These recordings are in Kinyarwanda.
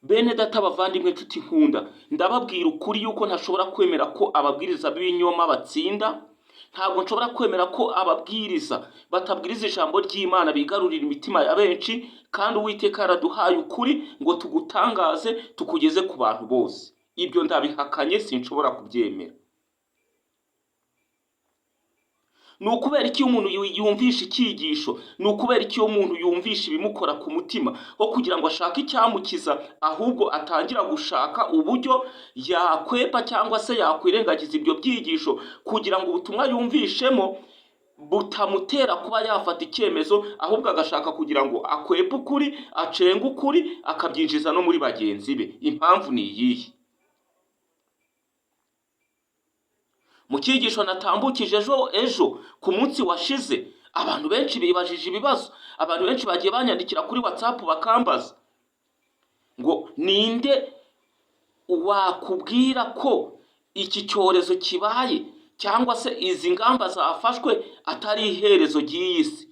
Bene data bavandimwe nshuti nkunda, ndababwira ukuri yuko ntashobora kwemera ko ababwiriza b'ibinyoma batsinda. Ntabwo nshobora kwemera ko ababwiriza batabwiriza ijambo ry'Imana bigarurira imitima ya benshi, kandi Uwiteka yaraduhaye ukuri ngo tugutangaze tukugeze ku bantu bose. Ibyo ndabihakanye, sinshobora kubyemera. Ni ukubera iki umuntu yumvisha icyigisho, ni ukubera iki umuntu yumvisha ibimukora ku mutima wo kugira ngo ashake icyamukiza, ahubwo atangira gushaka uburyo yakwepa cyangwa se yakwirengagiza ibyo byigisho kugira ngo ubutumwa yumvishemo butamutera kuba yafata icyemezo, ahubwo agashaka kugira ngo akwepe ukuri, acenge ukuri, akabyinjiza no muri bagenzi be. Impamvu ni iyihe? Mu cyigisho natambukije ejo ku munsi washize, abantu benshi bibajije ibibazo. Abantu benshi bagiye banyandikira kuri WhatsApp bakambaza ngo ninde wakubwira ko iki cyorezo kibaye cyangwa se izi ngamba zafashwe atari iherezo ry'iyi si?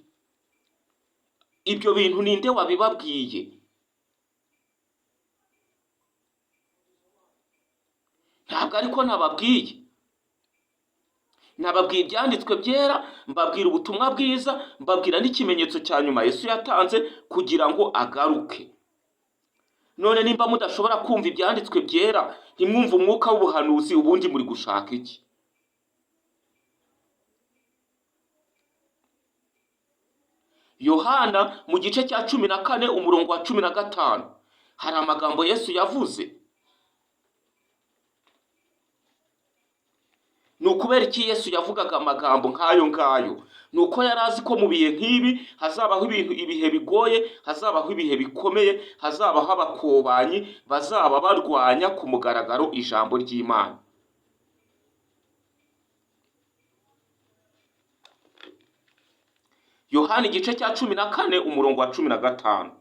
Ibyo bintu ninde wabibabwiye? Ntabwo ariko nababwiye. Nababwiye ibyanditswe byera, mbabwira ubutumwa bwiza, mbabwira n'ikimenyetso cya nyuma Yesu yatanze kugira ngo agaruke. None nimba mudashobora kumva ibyanditswe byera, ntimwumve umwuka w'ubuhanuzi, ubundi muri gushaka iki? Yohana mu gice cya 14 umurongo wa 15 hari amagambo Yesu yavuze. Ni ukubera iki Yesu yavugaga amagambo nk'ayo ngayo? Ni uko yari azi ko mu bihe nk'ibi hazabaho ibihe bigoye, hazabaho ibihe bikomeye, hazabaho abakobanyi bazaba barwanya ku mugaragaro ijambo ry'Imana. Yohana igice cya 14 umurongo wa 15.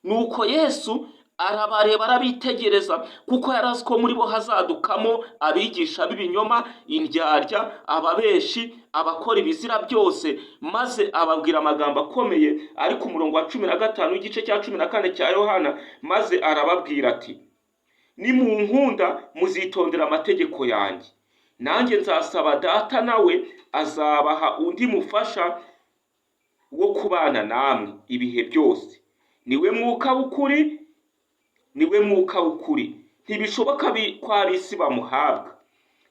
Nuko Yesu arabareba, arabitegereza, kuko yari azi ko muri bo hazadukamo abigisha b'ibinyoma, indyarya, ababeshi, abakora ibizira byose, maze ababwira amagambo akomeye ari ku murongo wa 15 w'igice cya 14 cya Yohana. Maze arababwira ati, nimunkunda muzitondera amategeko yanjye, nanjye nzasaba Data, nawe azabaha undi mufasha wo kubana namwe ibihe byose. Niwe mwuka w'ukuri, niwe mwuka w'ukuri. Ntibishoboka ko ab'isi bamuhabwa,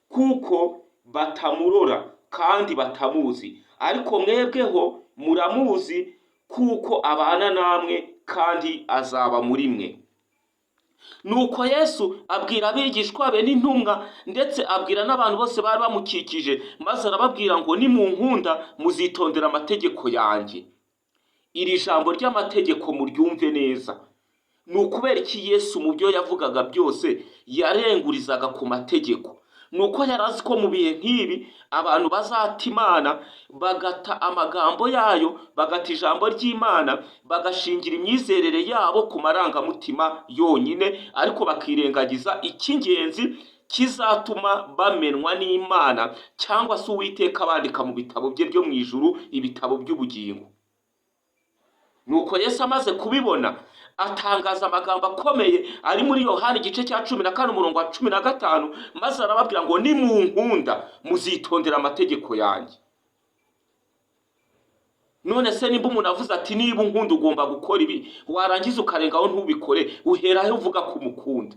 kuko batamurora kandi batamuzi, ariko mwebweho muramuzi, kuko abana namwe kandi azaba muri mwe. Nuko Yesu abwira abigishwa be n'intumwa, ndetse abwira n'abantu bose bari bamukikije, maze arababwira ngo nimunkunda muzitondera amategeko yanjye. Iri jambo ry'amategeko muryumve neza. Ni ukubera iki Yesu mu byo yavugaga byose yarengurizaga ku mategeko? Ni uko yari azi ko mu bihe nk'ibi abantu bazata Imana, bagata amagambo yayo, bagata ijambo ry'Imana, bagashingira imyizerere yabo ku marangamutima yonyine, ariko bakirengagiza icy'ingenzi kizatuma bamenwa n'Imana, cyangwa se Uwiteka bandika mu bitabo bye byo mu ijuru, ibitabo by'ubugingo. Nuko Yesu amaze kubibona, atangaza amagambo akomeye ari muri Yohana igice cya 14 umurongo wa 15, maze arababwira ngo nimunkunda muzitondera amategeko yanjye. None se nimba umuntu avuze ati niba unkunda ugomba gukora ibi, warangiza ukarengaho ntubikore, uheraho uvuga ko umukunda?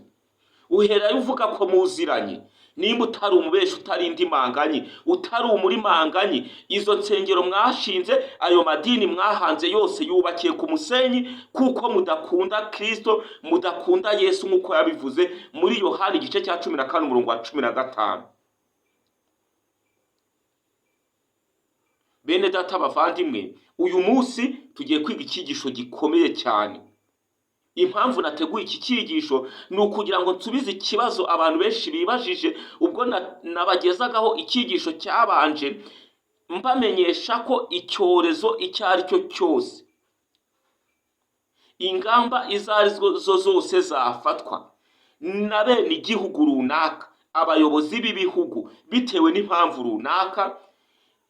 Uheraho uvuga ko muziranye? Nimba utari umubeshi, utari indi manganyi, utari umurimanganyi, izo nsengero mwashinze, ayo madini mwahanze yose yubakiye ku musenyi, kuko mudakunda Kristo, mudakunda Yesu nk'uko yabivuze muri Yohana igice cya 14 umurongo wa 15. Bene data bavandimwe, uyu munsi tugiye kwiga icyigisho gikomeye cyane. Impamvu nateguye iki cyigisho ni ukugira ngo nsubize ikibazo abantu benshi bibajije ubwo nabagezagaho icyigisho cyabanje, mbamenyesha ko icyorezo icyo ari cyo cyose, ingamba izo arizo zose zafatwa na bene igihugu runaka, abayobozi b'ibihugu bitewe n'impamvu runaka,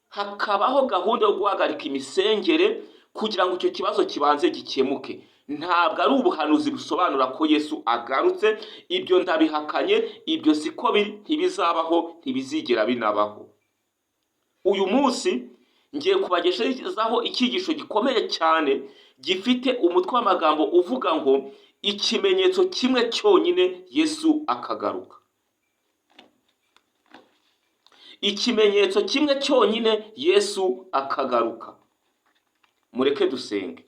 hakabaho gahunda yo guhagarika imisengere kugira ngo icyo kibazo kibanze gikemuke. Ntabwo ari ubuhanuzi busobanura ko Yesu agarutse, ibyo ndabihakanye, ibyo siko biri, ntibizabaho, ntibizigera binabaho. Uyu munsi ngiye kubagezaho icyigisho gikomeye cyane gifite umutwe w'amagambo uvuga ngo ikimenyetso kimwe cyonyine Yesu akagaruka. Ikimenyetso kimwe cyonyine Yesu akagaruka. Mureke dusenge.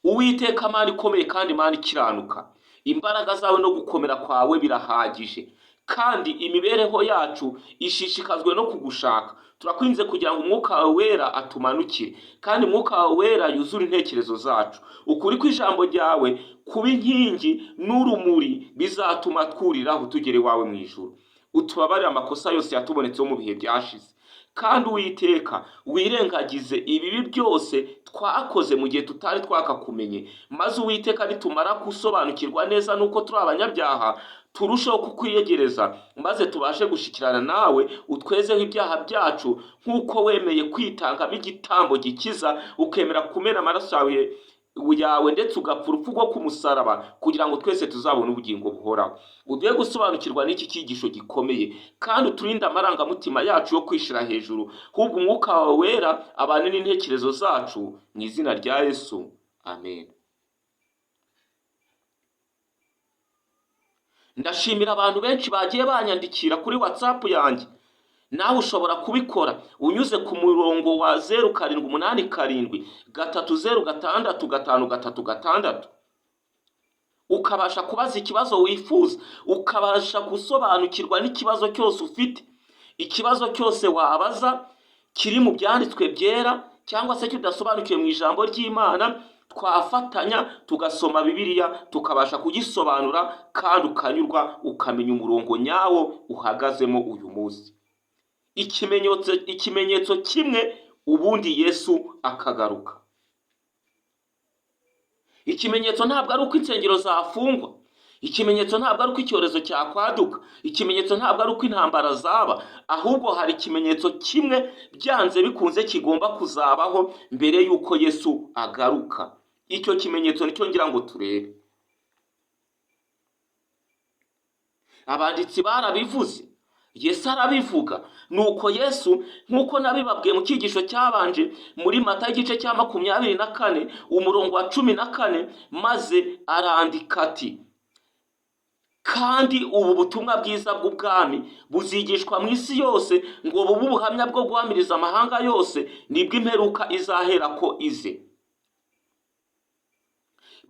Uwiteka Mana ikomeye kandi Mana ikiranuka, imbaraga zawe no gukomera kwawe birahagije, kandi imibereho yacu ishishikazwe no kugushaka. Turakwinze kugira ngo umwuka wawe wera atumanukire, kandi umwuka wawe wera yuzure intekerezo zacu. Ukuri kw'ijambo ryawe kuba inkingi n'urumuri bizatuma twuriraho tugere iwawe mu ijuru. Utubabarire amakosa yose yatubonetseho mu bihe byashize, kandi Uwiteka wirengagize ibibi byose twakoze mu gihe tutari twakakumenye, maze Uwiteka nitumara gusobanukirwa neza nuko turi abanyabyaha turusheho kukwiyegereza, maze tubashe gushikirana nawe, utwezeho ibyaha byacu nk'uko wemeye kwitangamo igitambo gikiza, ukemera kumena amaraso yawe ndetse ugapfa urupfu rwo ku musaraba kugira ngo twese tuzabone ubugingo buhoraho. Uduhe gusobanukirwa n'iki cyigisho gikomeye, kandi uturinde amarangamutima yacu yo kwishira hejuru, ahubwo umwuka wawe wera abane n'intekerezo zacu, mu izina rya Yesu, amen. Ndashimira abantu benshi bagiye banyandikira kuri WhatsApp yanjye. Nawe ushobora kubikora unyuze ku murongo wa 0787306536, ukabasha kubaza ikibazo wifuza, ukabasha gusobanukirwa n'ikibazo cyose ufite. Ikibazo cyose wabaza kiri mu byanditswe byera cyangwa se kidasobanukiwe mu ijambo ry'Imana, twafatanya tugasoma Bibiliya tukabasha kugisobanura, kandi ukanyurwa ukamenya umurongo nyawo uhagazemo uyu munsi. Ikimenyetso kimwe ubundi Yesu akagaruka. Ikimenyetso ntabwo ari uko insengero zafungwa, ikimenyetso ntabwo ari uko icyorezo cyakwaduka, ikimenyetso ntabwo ari uko intambara zaba, ahubwo hari ikimenyetso kimwe byanze bikunze kigomba kuzabaho mbere y'uko Yesu agaruka. Icyo kimenyetso nicyo ngira ngo turebe. Abanditsi barabivuze, Yesu arabivuga. Nuko Yesu, nk'uko nabibabwiye mu cyigisho cyabanje muri Matayo igice cya 24 umurongo wa 14, maze arandika ati, kandi ubu butumwa bwiza bw'ubwami buzigishwa mu isi yose ngo bube ubuhamya bwo guhamiriza amahanga yose, nibwo imperuka izahera ko ize.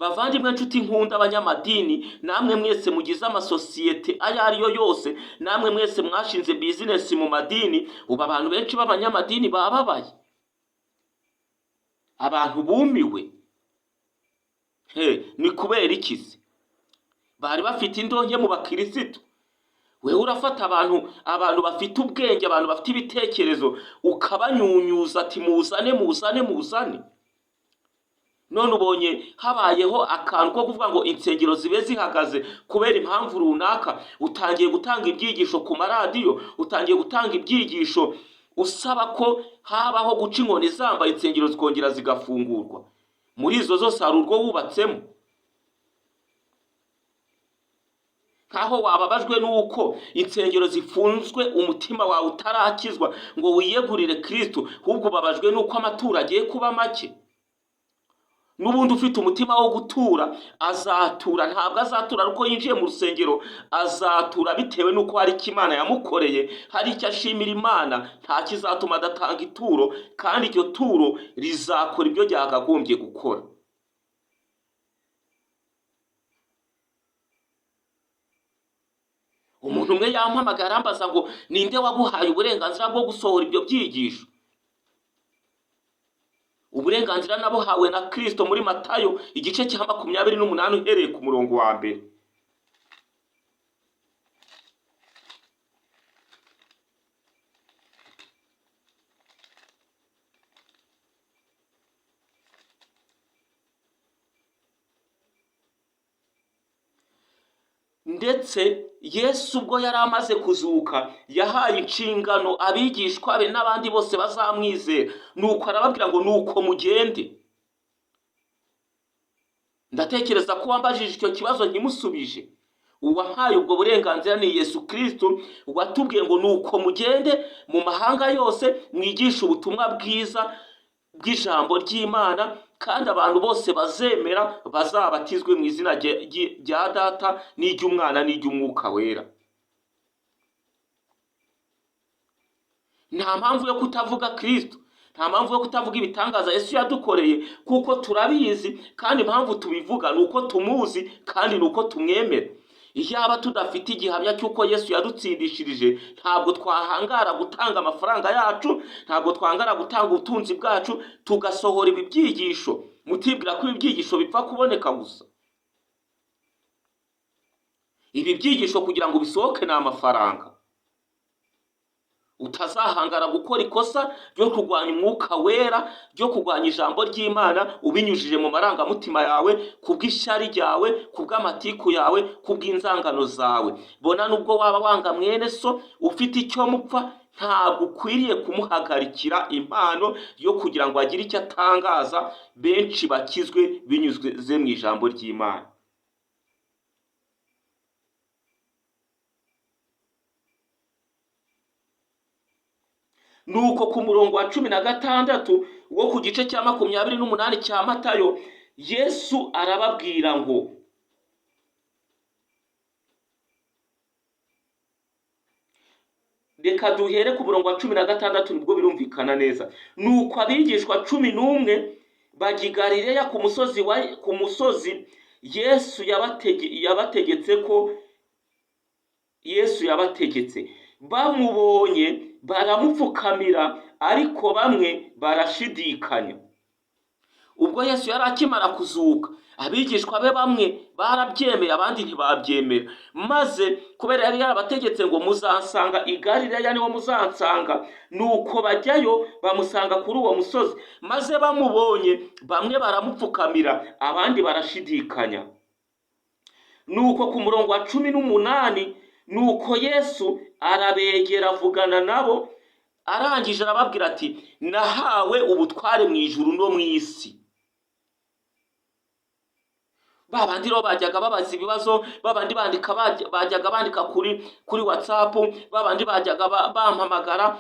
Bavandimwe nshuti nkunda abanyamadini, namwe mwese mugize amasosiyete ayo ariyo yose, namwe mwese mwashinze bizinesi mu madini, ubu abantu benshi b'abanyamadini bababaye, abantu bumiwe. Ni kubera ikizi? Bari bafite indonke mu bakirisitu. Wewe urafata abantu bafite ubwenge, abantu bafite ibitekerezo, ukabanyunyuza ati muzane. None ubonye habayeho akantu ko kuvuga ngo insengero zibe zihagaze kubera impamvu runaka, utangiye gutanga ibyigisho ku maradiyo, utangiye gutanga ibyigisho usaba ko habaho guca inkoni zambaye, insengero zikongera zigafungurwa. Muri izo zose hari urwo wubatsemo. Nkaho wababajwe nuko insengero zifunzwe, umutima wawe utarakizwa ngo wiyegurire Kristo, ahubwo ubabajwe nuko amaturo agiye kuba make. N'ubundi ufite umutima wo gutura azatura, ntabwo azatura uko yinjiye mu rusengero, azatura bitewe nuko hari icyo Imana yamukoreye, hari icyo ashimira Imana, nta kizatuma adatanga ituro, kandi iryo turo rizakora ibyo ryakagombye gukora. Umuntu umwe yampamagara ambaza ngo ninde waguhaye uburenganzira bwo gusohora ibyo byigisho? Uburenganzira nabuhawe na Kristo muri Matayo igice cya 28 uhereye ku murongo wa 1. ndetse Yesu ubwo yari amaze kuzuka yahaye inshingano abigishwa be n'abandi bose bazamwizera, nuko arababwira ngo nuko mugende. Ndatekereza ko wambajije icyo kibazo ntimusubije. Uwahaye ubwo burenganzira ni Yesu Kristo, watubwiye ngo nuko mugende mu mahanga yose mwigisha ubutumwa bwiza bw'ijambo ry'Imana, kandi abantu bose bazemera bazabatizwe mu izina rya Data n'iry'Umwana n'iry'Umwuka wera. Nta mpamvu yo kutavuga Kristo, nta mpamvu yo kutavuga ibitangaza Yesu yadukoreye, kuko turabizi, kandi impamvu tubivuga ni uko tumuzi kandi ni uko tumwemera. Iyaba tudafite igihamya cy'uko Yesu yadutsindishirije, ntabwo twahangara gutanga amafaranga yacu, ntabwo twahangara gutanga ubutunzi bwacu tugasohora ibi byigisho. Mutibwira ko ibi byigisho bipfa kuboneka gusa. Ibi byigisho kugira ngo bisohoke ni amafaranga. Utazahangara gukora ikosa ryo kurwanya umwuka wera, ryo kurwanya ijambo ry'Imana ubinyujije mu marangamutima yawe, kubw'ishyari ryawe, kubw'amatiku yawe, kubw'inzangano zawe. Bona nubwo waba wanga mwene so, ufite icyo mupfa, ntabwo ukwiriye kumuhagarikira impano yo kugira ngo agire icyo atangaza, benshi bakizwe binyuze mu ijambo ry'Imana. Nuko ku murongo wa 16 wo ku gice cya 28 cya Matayo, Yesu arababwira ngo reka duhere ku murongo wa 16 nibwo birumvikana neza. Nuko abigishwa 11 bajya i Galileya ku musozi Yesu yabategetse. Bamubonye baramupfukamira, ariko bamwe barashidikanya. Ubwo Yesu yari akimara kuzuka, abigishwa be bamwe barabyemeye, abandi ntibabyemera. Maze kubera yari yarabategetse ngo muzansanga i Galileya niho muzansanga, nuko bajyayo bamusanga kuri uwo musozi. Maze bamubonye bamwe baramupfukamira, abandi barashidikanya. Nuko ku murongo wa 18, nuko Yesu arabegera avugana nabo, arangije arababwira ati nahawe ubutware mu ijuru no mu isi. Babandi rero bajyaga babaza ibibazo, babandi bajyaga bandika kuri WhatsApp, babandi bajyaga bampamagara,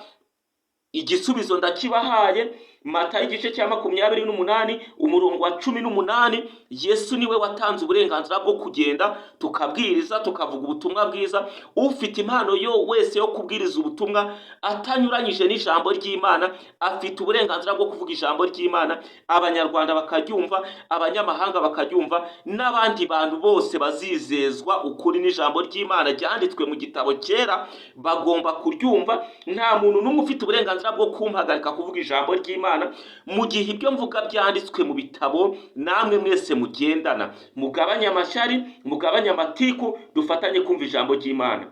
igisubizo ndakibahaye. Matayo igice cya 28 umurongo wa 18, Yesu niwe watanze uburenganzira bwo kugenda tukabwiriza, tukavuga ubutumwa bwiza. Ufite impano wese yo kubwiriza ubutumwa atanyuranyije n'ijambo ry'Imana afite uburenganzira bwo kuvuga ijambo ry'Imana, Abanyarwanda bakaryumva, abanyamahanga bakaryumva, n'abandi bantu bose bazizezwa ukuri n'ijambo ry'Imana ryanditswe mu gitabo cyera bagomba kuryumva. Nta muntu n'umwe ufite uburenganzira bwo kumpagarika kuvuga ijambo ry'Imana, mu gihe ibyo mvuga byanditswe mu bitabo. Namwe mwese mugendana, mugabanye amashyari, mugabanye amatiku, dufatanye kumva ijambo ry'Imana.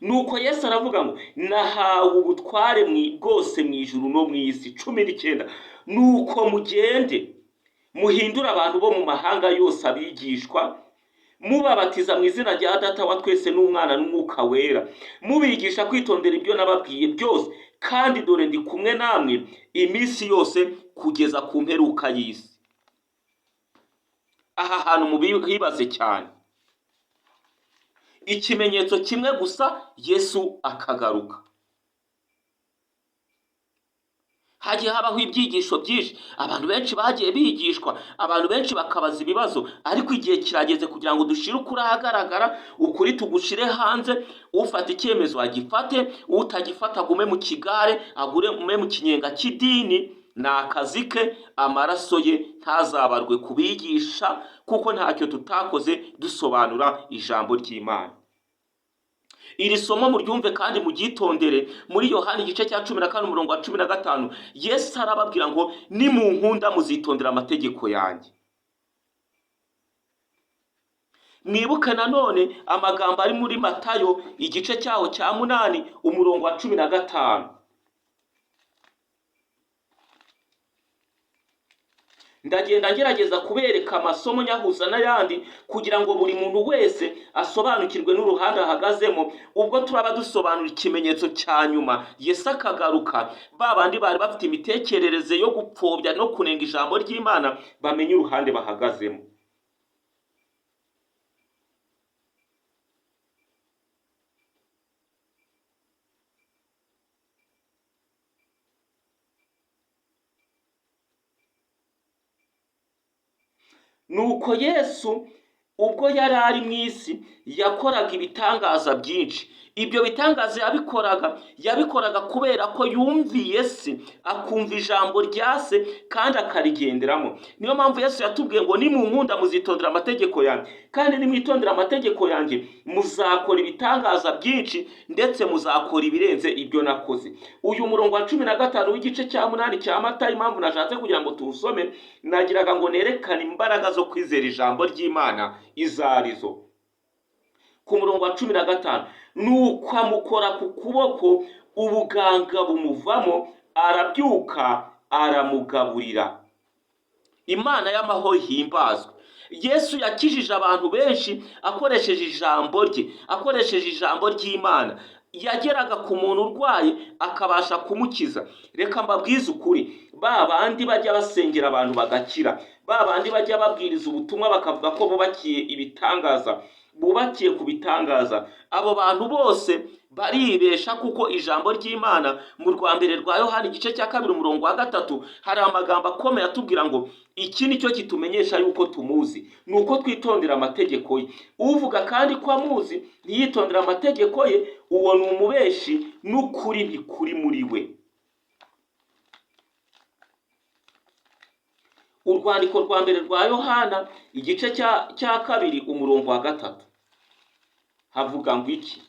Nuko Yesu aravuga ngo nahawe ubutware bwose mu ijuru no mu isi. 19, nuko mugende muhindura abantu bo mu mahanga yose abigishwa, mubabatiza mu izina rya Data wa twese n'Umwana n'Umwuka wera, mubigisha kwitondera ibyo nababwiye byose, kandi dore ndi kumwe namwe iminsi yose kugeza ku mperuka y'isi. Aha hantu mubibaze cyane. Ikimenyetso kimwe gusa, Yesu akagaruka. Hagiye habaho ibyigisho byinshi, abantu benshi bagiye bigishwa, abantu benshi bakabaza ibibazo, ariko igihe kirageze kugira ngo dushire ukuri ahagaragara, ukuri tugushire hanze. Ufata icyemezo agifate, utagifata agume mu kigare, agume mu kinyenga cy'idini. Ni akazi ke, amaraso ye ntazabarwe kubigisha, kuko ntacyo tutakoze dusobanura ijambo ry'Imana. Iri somo muryumve kandi muryitondere. Muri Yohana igice cya 14 umurongo wa 15, Yesu arababwira ngo nimunkunda muzitondera amategeko yanjye. Mwibuke nanone amagambo ari muri Matayo igice cyaho cya 8 umurongo wa 15. ndagenda ngerageza kubereka amasomo nyahuza n'ayandi kugira ngo buri muntu wese asobanukirwe n'uruhande ahagazemo. Ubwo turaba dusobanura ikimenyetso cya nyuma Yesu akagaruka, ba bandi bari bafite imitekerereze yo gupfobya no kunenga ijambo ry'Imana bamenye uruhande bahagazemo. Nuko Yesu ubwo yari ari mu isi yakoraga ibitangaza byinshi. Ibyo bitangaza yabikoraga kubera ko yumviye se, akumva ijambo rya se kandi akarigenderamo. Niyo mpamvu Yesu yatubwiye ngo nimunkunda muzitondera amategeko yanjye, kandi nimwitondera amategeko yanjye muzakora ibitangaza byinshi ndetse muzakora ibirenze ibyo nakoze. Uyu murongo wa 15 w'igice cya 8 cya Matayo, impamvu nashatse kugira ngo tuwusome, nagiraga ngo nerekane imbaraga zo kwizera ijambo ry'Imana izo arizo. Ku murongo wa 15, nuko amukora ku kuboko ubuganga bumuvamo, arabyuka aramugaburira. Imana y'amahoro ihimbazwe. Yesu yakijije abantu benshi akoresheje ijambo rye, akoresheje ijambo ry'Imana. Yageraga ku muntu urwaye akabasha kumukiza. Reka mbabwize ukuri, ba bandi bajya basengera abantu bagakira, ba bandi bajya babwiriza ubutumwa bakavuga ko bubakiye ku bitangaza, abo bantu bose baribesha, kuko ijambo ry'Imana mu rwa mbere rwa Yohana igice cya 2 umurongo wa 3 hari amagambo akomeye atubwira ngo iki ni cyo kitumenyesha yuko tumuzi, nuko twitondera amategeko ye. Uvuga kandi ko amuzi ntiyitondera amategeko ye, uwo ni umubeshi n'ukuri ntikuri muri we. Urwandiko rwa mbere rwa Yohana igice cya 2 umurongo wa 3 havuga ngo iki?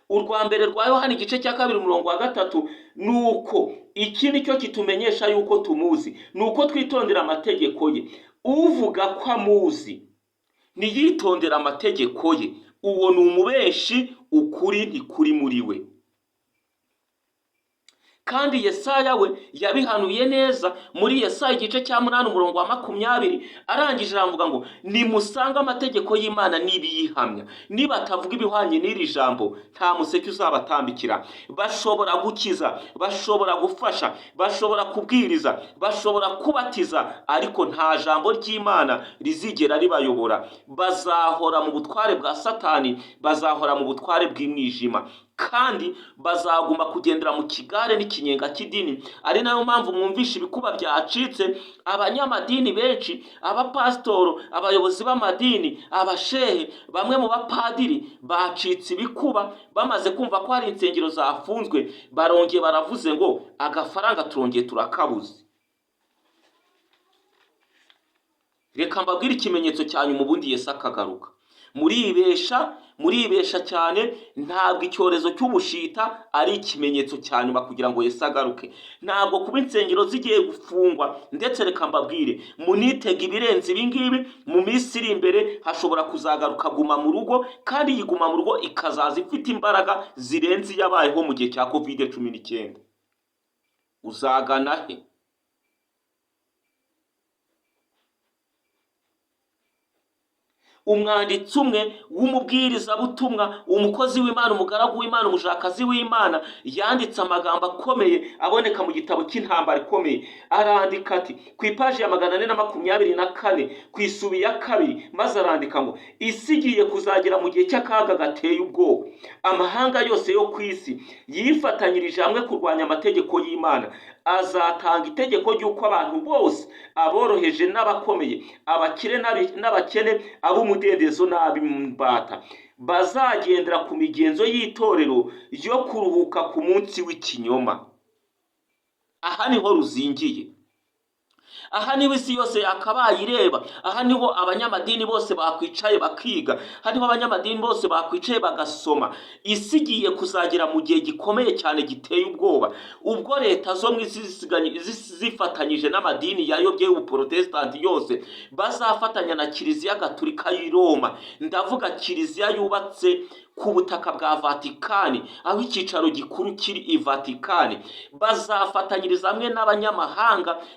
Urwa mbere rwa Yohana igice cya 2 umurongo wa 3, nuko iki ni cyo kitumenyesha yuko tumuzi, nuko twitondera amategeko ye. Uvuga ko amuzi ntiyitondera amategeko ye, uwo ni umubeshi, ukuri ntikuri muri we. Kandi Yesaya we yabihanuye neza muri Yesaya igice cya 8 umurongo wa 20, arangije aravuga ngo nimusanga amategeko y'Imana nibiyihamya, nibatavuga ibihwanye n'iri jambo nta museke uzabatambikira. Bashobora gukiza, bashobora gufasha, bashobora kubwiriza, bashobora kubatiza, ariko nta jambo ry'Imana rizigera ribayobora. Bazahora mu butware bwa Satani, bazahora mu butware bw'imwijima, kandi bazaguma kugendera mu kigare n'ikinyenga cy'idini. Ari nayo mpamvu mwumvisha ibikuba byacitse. Abanyamadini benshi, abapasitoro, abayobozi b'amadini, abashehe, bamwe mu bapadiri bacitse ibikuba bamaze kumva ko hari insengero zafunzwe, barongeye baravuze ngo agafaranga turongeye turakabuze. Reka mbabwire ikimenyetso cyanyu mu bundi Yesu akagaruka. Muribesha cyane. Ntabwo icyorezo cy'ubushita ari ikimenyetso cya nyuma kugira ngo Yesu agaruke. Ntabwo kuba insengero zigiye gufungwa, ndetse reka mbabwire munitega ibirenze ibingibi. Mu minsi iri imbere hashobora kuzagaruka guma mu rugo, kandi iyi guma mu rugo ikazaza ifite imbaraga zirenze iyabayeho mu gihe cya COVID-19. Uzagana he? Umwanditsi umwe w'umubwirizabutumwa, umukozi w'Imana, umugaragu w'Imana, umujakazi w'Imana, yanditse amagambo akomeye aboneka mu gitabo cy'intambara ikomeye. Arandika ati ku ipaji ya 424 ku isubi ya 2, maze arandika ngo isi igiye kuzagera mu gihe cy'akaga gateye ubwoba. Amahanga yose yo ku isi yifatanyirije hamwe kurwanya amategeko y'Imana. Azatanga itegeko ry'uko abantu bose, aboroheje n'abakomeye, abakire n'abakene, ab'umudendezo n'ab'imbata, bazagendera ku migenzo y'itorero yo kuruhuka ku munsi w'ikinyoma. Aha niho ruzingiye. Aha niho isi yose yakabaye ireba. Aha niho abanyamadini bose bakwicaye bakiga. Aha niho abanyamadini bose bakwicaye bagasoma. Isi igiye kuzagera mu gihe gikomeye cyane giteye ubwoba, ubwo leta zo mu isi zifatanyije n'amadini yayobye y'ubuprotestant yose bazafatanya na Kiliziya Gatolika y'i Roma. Ndavuga Kiliziya yubatse ku butaka bwa Vatikani, aho icyicaro gikuru kiri i Vatikani. Bazafatanyiriza hamwe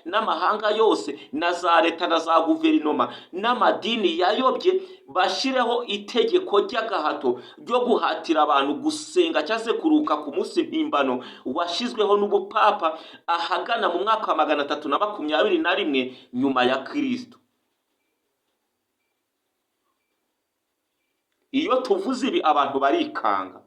n'amahanga yose na za leta na za guverinoma n'amadini yayobye, bashireho itegeko ry'agahato ryo guhatira abantu gusenga cyangwa se kuruka ku munsi mpimbano washyizweho n'ubupapa ahagana mu mwaka wa 321 nyuma ya Kristo. Iyo tuvuze ibi abantu barikanga,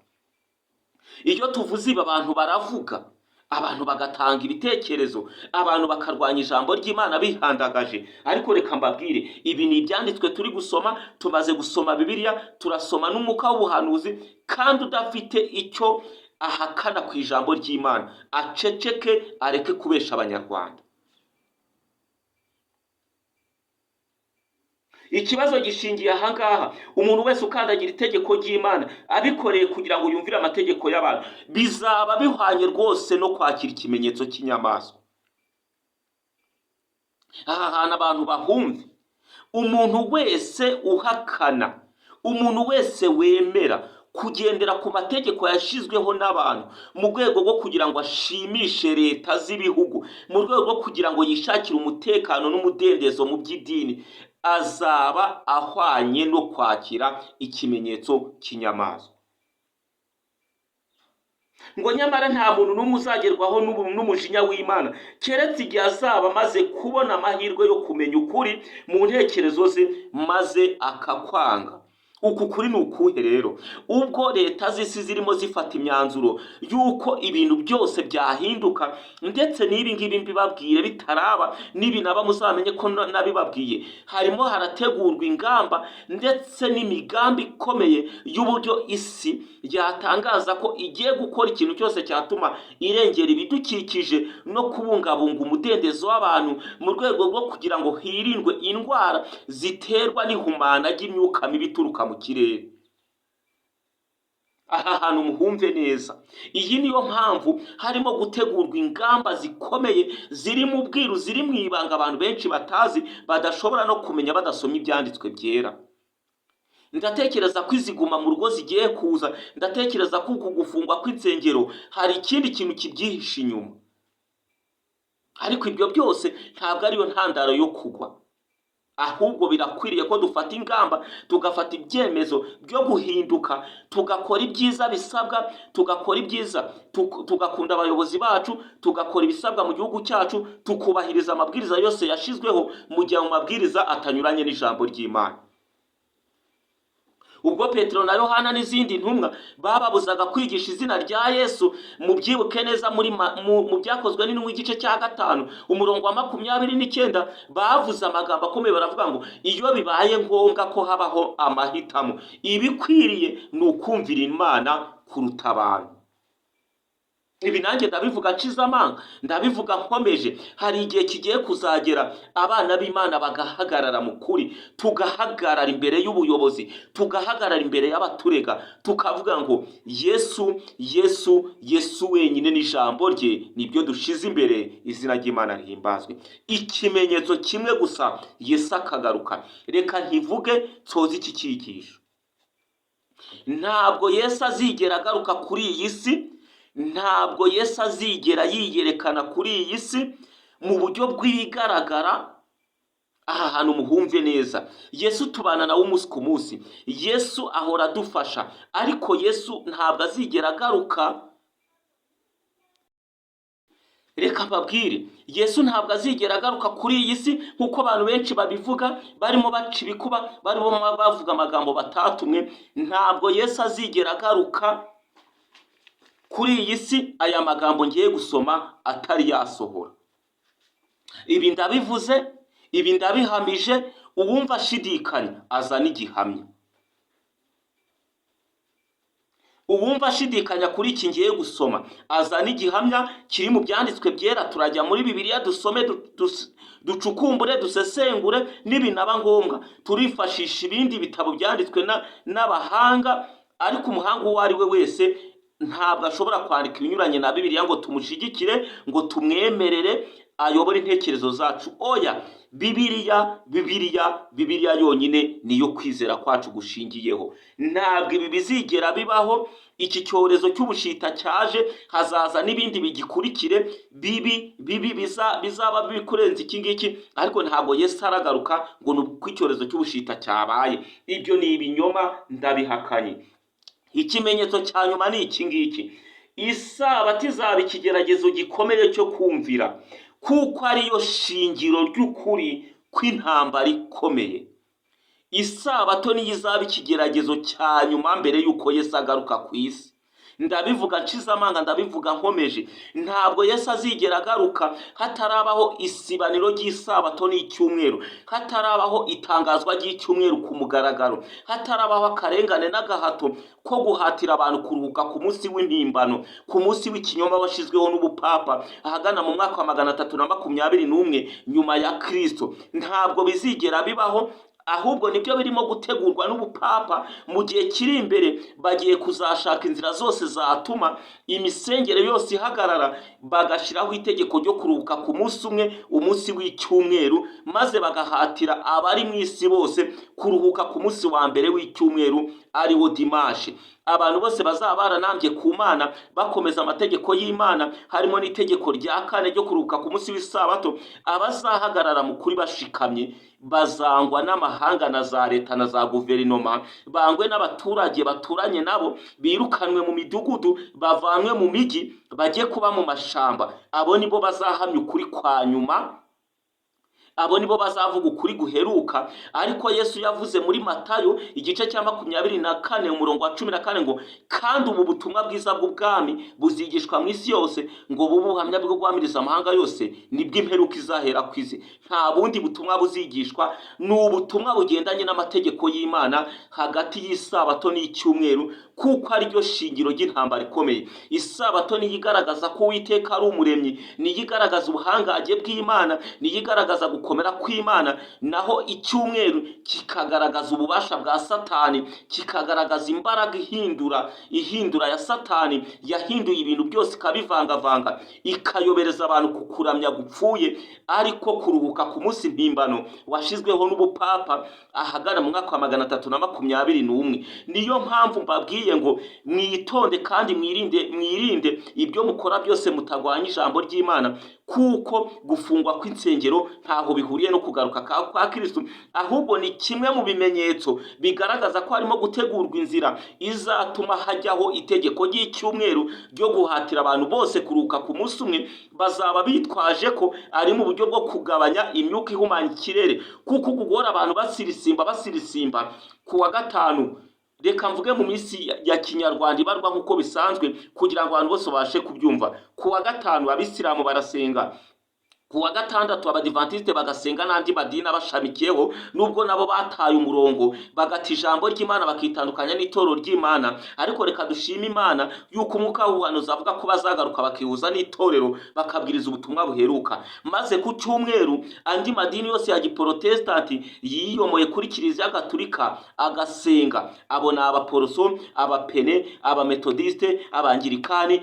iyo tuvuze ibi abantu baravuga, abantu bagatanga ibitekerezo, abantu bakarwanya ijambo ry'Imana bihandagaje. Ariko reka mbabwire, ibi ni ibyanditswe turi gusoma. Tumaze gusoma Bibiliya, turasoma n'umwuka w'ubuhanuzi, kandi udafite icyo ahakana ku ijambo ry'Imana aceceke, areke kubesha abanyarwanda. Ikibazo gishingiye ahangaha. Umuntu wese ukandagira itegeko ry'Imana abikoreye kugira ngo yumvire amategeko y'abantu, bizaba bihwanye rwose no kwakira ikimenyetso cy'inyamaswa. Aha hantu abantu bahumve, umuntu wese uhakana, umuntu wese wemera kugendera ku mategeko yashyizweho n'abantu mu rwego rwo kugira ngo ashimishe leta z'ibihugu, mu rwego rwo kugira ngo yishakire umutekano n'umudendezo mu by'idini, azaba ahwanye no kwakira ikimenyetso cy'inyamaswa. Ngo nyamara nta muntu n'umwe uzagerwaho n'umujinya w'Imana keretse igihe azaba amaze kubona amahirwe yo kumenya ukuri mu ntekerezo ze maze akakwanga. Uku kuri ni ukuhe rero? Ubwo leta z'isi zirimo zifata imyanzuro y'uko ibintu byose byahinduka, ndetse n'ibi ngibi mbibabwire bitaraba, n'ibinaba muzamenye ko nabibabwiye, harimo harategurwa ingamba ndetse n'imigambi ikomeye y'uburyo isi yatangaza ko igiye gukora ikintu cyose cyatuma irengera ibidukikije no kubungabunga umudendezo w'abantu, mu rwego rwo kugira ngo hirindwe indwara ziterwa n'ihumana ry'imyuka mibi ituruka mu kirere. Aha hantu muhumve neza. Iyi niyo mpamvu harimo gutegurwa ingamba zikomeye, ziri mu bwiru, ziri mu ibanga abantu benshi batazi, badashobora no kumenya badasomye ibyanditswe byera. Ndatekereza ko iziguma mu rugo zigiye kuza, ndatekereza ko uku gufungwa kw'insengero hari ikindi kintu kibyihishe inyuma. Ariko ibyo byose ntabwo ariyo ntandaro yo kugwa. Ahubwo birakwiriye ko dufata ingamba, tugafata ibyemezo byo guhinduka, tugakora ibyiza bisabwa, tugakora ibyiza, tugakunda abayobozi bacu, tugakora ibisabwa mu gihugu cyacu, tukubahiriza amabwiriza yose yashyizweho mu gihe mu mabwiriza atanyuranye n'ijambo ry'Imana. Ubwo Petero na Yohana n'izindi ntumwa bababuzaga kwigisha izina rya Yesu, mu byibuke neza mu byakozwe n'intumwa igice cya 5 umurongo wa 29, bavuze amagambo akomeye, baravuga ngo iyo bibaye ngombwa ko habaho amahitamo, ibikwiriye ni ukumvira Imana kuruta abantu. Ibi nanjye ndabivuga nshize amanga, ndabivuga nkomeje. Hari igihe kigiye kuzagera abana b'Imana bagahagarara mu kuri, tugahagarara imbere y'ubuyobozi, tugahagarara imbere y'abaturega, tukavuga ngo Yesu, Yesu, Yesu wenyine n'ijambo rye nibyo dushize imbere, izina ry'Imana rihimbazwe. Ikimenyetso kimwe gusa Yesu akagaruka. Reka ntivuge nsoze iki cyigisho. Ntabwo Yesu azigera agaruka kuri iyi si, ntabwo Yesu azigera yiyerekana kuri iyi si mu buryo bw'ibigaragara. Aha hantu muhumve neza. Yesu tubana nawe umunsi ku munsi, Yesu ahora adufasha, ariko Yesu ntabwo azigera agaruka. Reka mbabwire, Yesu ntabwo azigera agaruka kuri iyi si nk'uko abantu benshi babivuga, barimo baca ibikuba, barimo bavuga amagambo batatumwe. Ntabwo Yesu azigera agaruka kuri iyi si aya magambo ngiye gusoma atari yasohora. Ibi ndabivuze, ibi ndabihamije. Uwumva ashidikanya azana igihamya. Uwumva ashidikanya kuri iki ngiye gusoma azana igihamya kiri mu byanditswe byera. Turajya muri Bibiliya dusome, ducukumbure, dusesengure, n'ibinaba ngombwa turifashisha ibindi bitabo byanditswe n'abahanga. Ariko umuhanga uwo ari we wese ntabwo ashobora kwandika ibinyuranye na Bibiliya ngo tumushigikire, ngo tumwemerere. ayobora intekerezo zacu. Oya, Bibiliya yonyine niyo kwizera kwacu gushingiyeho. Ntabwo ibi bizigera bibaho. Iki cyorezo cy'ubushita cyaje, hazaza n'ibindi bigikurikire bibi bizaba bibi kurenza iki ngiki, ariko ntabwo Yesu aragaruka ngo ni uko icyorezo cy'ubushita cyabaye. Ibyo ni ibinyoma, ndabihakanye. Ikimenyetso cya nyuma ni iki ngiki: isabato izaba ikigeragezo gikomeye cyo kumvira, kuko ariyo shingiro ry'ukuri kw'intambara ikomeye. Isabato niyo izaba ikigeragezo cya nyuma mbere y'uko Yesu agaruka ku isi. Ndabivuga nshize amanga, ndabivuga nkomeje. Ntabwo Yesu azigera agaruka hatarabaho isibaniro ry'isabato n'icyumweru, hatarabaho itangazwa ry'icyumweru ku mugaragaro, hatarabaho akarengane n'agahato ko guhatira abantu kuruhuka ku munsi w'impimbano, ku munsi w'ikinyoma washyizweho n'ubupapa ahagana mu mwaka wa 321 nyuma ya Kristo. Ntabwo bizigera bibaho, ahubwo nibyo birimo gutegurwa n'ubupapa. Mu gihe kiri imbere bagiye kuzashaka inzira zose zatuma imisengere yose ihagarara, bagashyiraho itegeko ryo kuruhuka ku munsi umwe, umunsi w'icyumweru, maze bagahatira abari mu isi bose kuruhuka ku munsi wa mbere w'icyumweru, ariwo dimanche. Abantu bose bazaba baranambye ku Mana bakomeza amategeko y'Imana, harimo n'itegeko rya 4 ryo kuruhuka ku munsi w'isabato. Abazahagarara mu kuri bashikamye bazangwa n'amahanga na za leta na za guverinoma, bangwe n'abaturage baturanye nabo, birukanwe mu midugudu, bavanwe mu migi, bajye kuba mu mashamba. Abo nibo bazahamya ukuri kwa nyuma, abo nibo bazavuga ukuri guheruka. Ariko Yesu yavuze muri Matayo igice cya 24 umurongo wa 14 ngo, kandi ubu butumwa bwiza bw'ubwami buzigishwa mu isi yose, ngo bube ubuhamya bwo guhamiriza amahanga yose, nibwo imperuka izahera kwize. Nta bundi butumwa buzigishwa, ni ubutumwa bugendanye n'amategeko y'Imana hagati y'isabato n'icyumweru, kuko ari ryo shingiro ry'intambara ikomeye. Isabato niyo igaragaza ko Uwiteka ari umuremyi, niyo igaragaza ubuhangange bw'Imana, niyo igaragaza gukomera kw'Imana, naho icyumweru kikagaragaza ububasha bwa Satani, kikagaragaza imbaraga ihindura ya Satani. Yahinduye ibintu byose ikabivangavanga, ikayobereza abantu ku kuramya gupfuye, ariko kuruhuka ku munsi mpimbano washizweho n'ubupapa ahagana mu mwaka wa 321. Niyo mpamvu mbabwiye ngo mwitonde kandi mwirinde ibyo mukora byose mutagwanya ijambo ry'Imana, kuko gufungwa kw'insengero ntaho bihuriye no kugaruka kwa Kristo, ahubwo ni kimwe mu bimenyetso bigaragaza ko harimo gutegurwa inzira izatuma hajyaho itegeko ry'icyumweru ryo guhatira abantu bose kuruhuka ku munsi umwe. Bazaba bitwaje ko ari mu buryo bwo kugabanya imyuka ihumanya ikirere, kuko guhora abantu basirisimba ku wa gatanu, reka mvuge mu minsi ya kinyarwanda ibarwa nk'uko bisanzwe kugira ngo abantu bose babashe kubyumva. Ku wa gatanu abisilamu barasenga, ku wa gatandatu abadivantiste bagasenga n'andi madini abashamikiyeho, nubwo nabo bataye umurongo bagata ijambo ry'Imana bakitandukanya n'itorero ry'Imana. Ariko reka dushime Imana yuko umwuka w'ubuhanuzi avuga ko bazagaruka bakihuza n'itorero bakabwiriza ubutumwa buheruka. Maze ku cyumweru andi madini yose ya giprotestanti yiyomoye kuri Kiliziya Gatulika agasenga. Abo ni abaporoso, abapene, abametodiste, abangirikani,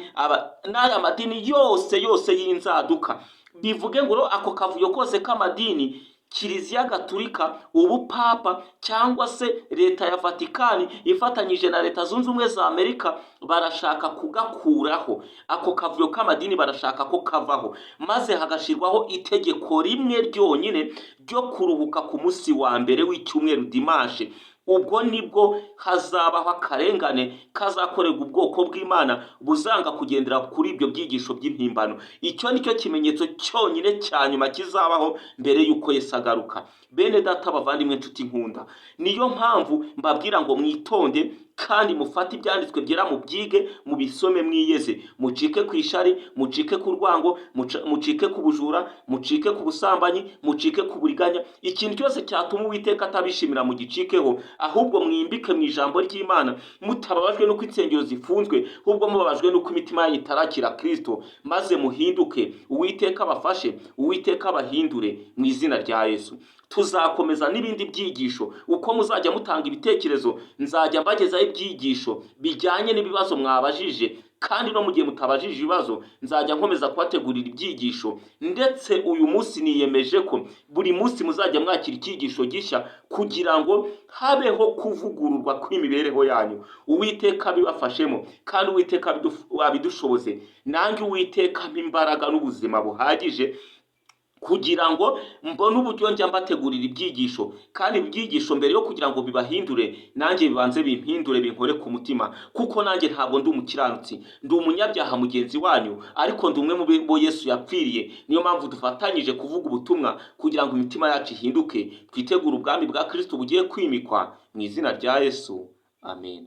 n'aya madini yose y'inzaduka. Bivuge ngo ako kavuyo kose k'amadini, Kiliziya Gatulika, ubupapa cyangwa se leta ya Vatikani ifatanyije na leta zunze ubumwe za Amerika barashaka kugakuraho. Ako kavuyo k'amadini barashaka ko kavaho, maze hagashirwaho itegeko rimwe ryonyine ryo kuruhuka ku munsi wa mbere w'icyumweru dimanche. Ubwo nibwo hazabaho akarengane kazakorerwa ubwoko bw'Imana buzanga kugendera kuri ibyo byigisho by'impimbano. Icyo nicyo kimenyetso cyonyine cya nyuma kizabaho mbere y'uko Yesu agaruka. Bene data bavandimwe nshuti nkunda, niyo mpamvu mbabwira ngo mwitonde kandi mufate ibyanditswe byera mu byige, mu bisome mwiyeze, mucike ku ishari, mucike ku rwango, mucike ku bujura, mucike ku busambanyi, mucike ku buriganya. Ikintu cyose cyatuma Uwiteka atabishimira mu gicikeho, ahubwo mwimbike mu ijambo ry'Imana, mutababajwe nuko insengero zifunzwe, ahubwo mubabajwe nuko imitima yanyu itarakira Kristo, maze muhinduke. Uwiteka abafashe, Uwiteka abahindure mu izina rya Yesu. Tuzakomeza n'ibindi byigisho. Uko muzajya mutanga ibitekerezo, nzajya mbagezaho ibyigisho bijyanye n'ibibazo mwabajije, kandi no mu gihe mutabajije ibibazo nzajya nkomeza kubategurira ibyigisho, ndetse uyu munsi niyemeje ko buri munsi muzajya mwakira icyigisho gishya kugira ngo habeho kuvugururwa kw'imibereho yanyu. Uwiteka abibafashemo kandi Uwiteka abidushoboze, nanjye Uwiteka ampa imbaraga n'ubuzima buhagije kugira ngo mbone uburyo njya mbategurira ibyigisho, kandi ibyigisho mbere yo kugira ngo bibahindure nanjye bibanze bimpindure, binkore ku mutima, kuko nanjye ntabwo ndi umukiranutsi, ndi umunyabyaha mugenzi wanyu, ariko ndi umwe mu bo Yesu yapfiriye. Niyo mpamvu dufatanyije kuvuga ubutumwa kugira ngo imitima yacu ihinduke, twitegure ubwami bwa Kristo bugiye kwimikwa mu izina rya Yesu, amen.